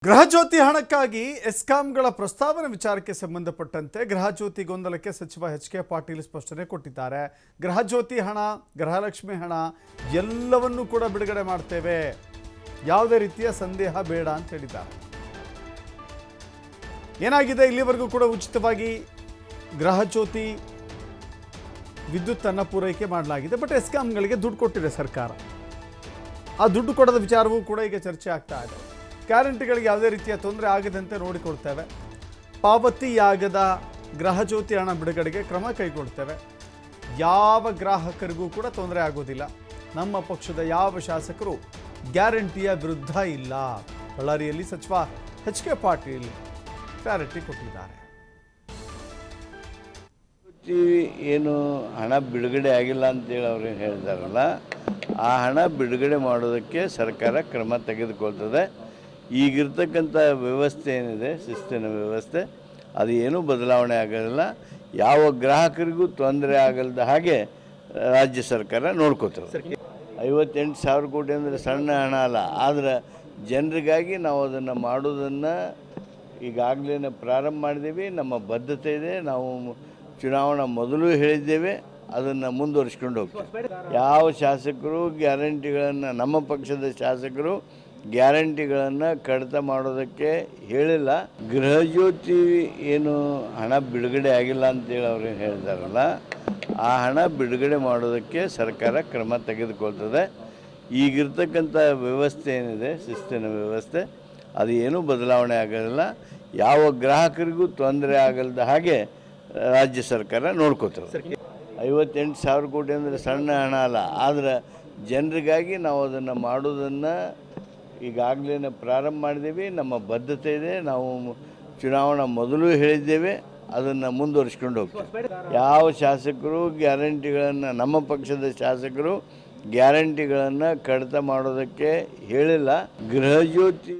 ಗೃಹಜ್ಯೋತಿ ಹಣಕ್ಕಾಗಿ ಎಸ್ಕಾಂಗಳ ಪ್ರಸ್ತಾವನೆ ವಿಚಾರಕ್ಕೆ ಸಂಬಂಧಪಟ್ಟಂತೆ ಗೃಹಜ್ಯೋತಿ ಗೊಂದಲಕ್ಕೆ ಸಚಿವ ಎಚ್.ಕೆ. ಪಾಟೀಲ್ ಸ್ಪಷ್ಟನೆ ಕೊಟ್ಟಿದ್ದಾರೆ. ಗೃಹಜ್ಯೋತಿ ಹಣ, ಗೃಹಲಕ್ಷ್ಮಿ ಹಣ ಎಲ್ಲವನ್ನೂ ಕೂಡ ಬಿಡುಗಡೆ ಮಾಡ್ತೇವೆ, ಯಾವುದೇ ರೀತಿಯ ಸಂದೇಹ ಬೇಡ ಅಂತ ಹೇಳಿದ್ದಾರೆ. ಏನಾಗಿದೆ, ಇಲ್ಲಿವರೆಗೂ ಕೂಡ ಉಚಿತವಾಗಿ ಗೃಹಜ್ಯೋತಿ ವಿದ್ಯುತ್ ಅನ್ನು ಪೂರೈಕೆ ಮಾಡಲಾಗಿದೆ. ಬಟ್ ಎಸ್ಕಾಂಗಳಿಗೆ ದುಡ್ಡು ಕೊಟ್ಟಿದೆ ಸರ್ಕಾರ. ಆ ದುಡ್ಡು ಕೊಡದ ವಿಚಾರವೂ ಕೂಡ ಈಗ ಚರ್ಚೆ ಆಗ್ತಾ ಇದೆ. ಗ್ಯಾರಂಟಿಗಳಿಗೆ ಯಾವುದೇ ರೀತಿಯ ತೊಂದರೆ ಆಗದಂತೆ ನೋಡಿಕೊಳ್ತೇವೆ. ಪಾವತಿಯಾಗದ ಗೃಹಜ್ಯೋತಿ ಹಣ ಬಿಡುಗಡೆಗೆ ಕ್ರಮ ಕೈಗೊಳ್ತೇವೆ. ಯಾವ ಗ್ರಾಹಕರಿಗೂ ಕೂಡ ತೊಂದರೆ ಆಗೋದಿಲ್ಲ. ನಮ್ಮ ಪಕ್ಷದ ಯಾವ ಶಾಸಕರು ಗ್ಯಾರಂಟಿಯ ವಿರುದ್ಧ ಇಲ್ಲ. ಬಳ್ಳಾರಿಯಲ್ಲಿ ಸಚಿವ ಎಚ್.ಕೆ. ಪಾಟೀಲ್ ಕ್ಲಾರಿಟಿ ಕೊಟ್ಟಿದ್ದಾರೆ. ಏನು ಹಣ ಬಿಡುಗಡೆ ಆಗಿಲ್ಲ ಅಂತೇಳಿ ಅವ್ರು ಹೇಳಿದಾರಲ್ಲ, ಆ ಹಣ ಬಿಡುಗಡೆ ಮಾಡೋದಕ್ಕೆ ಸರ್ಕಾರ ಕ್ರಮ ತೆಗೆದುಕೊಳ್ತದೆ. ಈಗಿರ್ತಕ್ಕಂಥ ವ್ಯವಸ್ಥೆ ಏನಿದೆ, ಶಿಸ್ತಿನ ವ್ಯವಸ್ಥೆ, ಅದು ಏನೂ ಬದಲಾವಣೆ ಆಗೋದಿಲ್ಲ. ಯಾವ ಗ್ರಾಹಕರಿಗೂ ತೊಂದರೆ ಆಗಲ್ದ ಹಾಗೆ ರಾಜ್ಯ ಸರ್ಕಾರ ನೋಡ್ಕೋತದೆ. 58,000 ಕೋಟಿ ಅಂದರೆ ಸಣ್ಣ ಹಣ ಅಲ್ಲ. ಆದರೆ ಜನರಿಗಾಗಿ ನಾವು ಅದನ್ನು ಮಾಡೋದನ್ನು ಈಗಾಗಲೇ ಪ್ರಾರಂಭ ಮಾಡಿದ್ದೀವಿ. ನಮ್ಮ ಬದ್ಧತೆ ಇದೆ. ನಾವು ಚುನಾವಣಾ ಮೊದಲು ಹೇಳಿದ್ದೇವೆ, ಅದನ್ನು ಮುಂದುವರಿಸ್ಕೊಂಡು ಹೋಗ್ತೀವಿ. ಯಾವ ಶಾಸಕರು ಗ್ಯಾರಂಟಿಗಳನ್ನು, ನಮ್ಮ ಪಕ್ಷದ ಶಾಸಕರು ಗ್ಯಾರಂಟಿಗಳನ್ನು ಕಡಿತ ಮಾಡೋದಕ್ಕೆ ಹೇಳಿಲ್ಲ. ಗೃಹಜ್ಯೋತಿ ಏನು ಹಣ ಬಿಡುಗಡೆ ಆಗಿಲ್ಲ ಅಂತೇಳಿ ಅವ್ರು ಹೇಳಿದಾರಲ್ಲ, ಆ ಹಣ ಬಿಡುಗಡೆ ಮಾಡೋದಕ್ಕೆ ಸರ್ಕಾರ ಕ್ರಮ ತೆಗೆದುಕೊಳ್ತದೆ. ಈಗಿರ್ತಕ್ಕಂಥ ವ್ಯವಸ್ಥೆ ಏನಿದೆ, ಶಿಸ್ತಿನ ವ್ಯವಸ್ಥೆ, ಅದು ಏನೂ ಬದಲಾವಣೆ ಆಗೋದಿಲ್ಲ. ಯಾವ ಗ್ರಾಹಕರಿಗೂ ತೊಂದರೆ ಆಗಲ್ದ ಹಾಗೆ ರಾಜ್ಯ ಸರ್ಕಾರ ನೋಡ್ಕೋತದೆ. 58,000 ಕೋಟಿ ಅಂದರೆ ಸಣ್ಣ ಹಣ ಅಲ್ಲ. ಆದರೆ ಜನರಿಗಾಗಿ ನಾವು ಅದನ್ನು ಮಾಡೋದನ್ನು ಈಗಾಗಲೇ ಪ್ರಾರಂಭ ಮಾಡಿದ್ದೀವಿ. ನಮ್ಮ ಬದ್ಧತೆ ಇದೆ. ನಾವು ಚುನಾವಣಾ ಮೊದಲು ಹೇಳಿದ್ದೇವೆ, ಅದನ್ನು ಮುಂದುವರಿಸ್ಕೊಂಡು ಹೋಗ್ತೀವಿ. ಯಾವ ಶಾಸಕರು ಗ್ಯಾರಂಟಿಗಳನ್ನು, ನಮ್ಮ ಪಕ್ಷದ ಶಾಸಕರು ಗ್ಯಾರಂಟಿಗಳನ್ನು ಕಡಿತ ಮಾಡೋದಕ್ಕೆ ಹೇಳಿಲ್ಲ. ಗೃಹಜ್ಯೋತಿ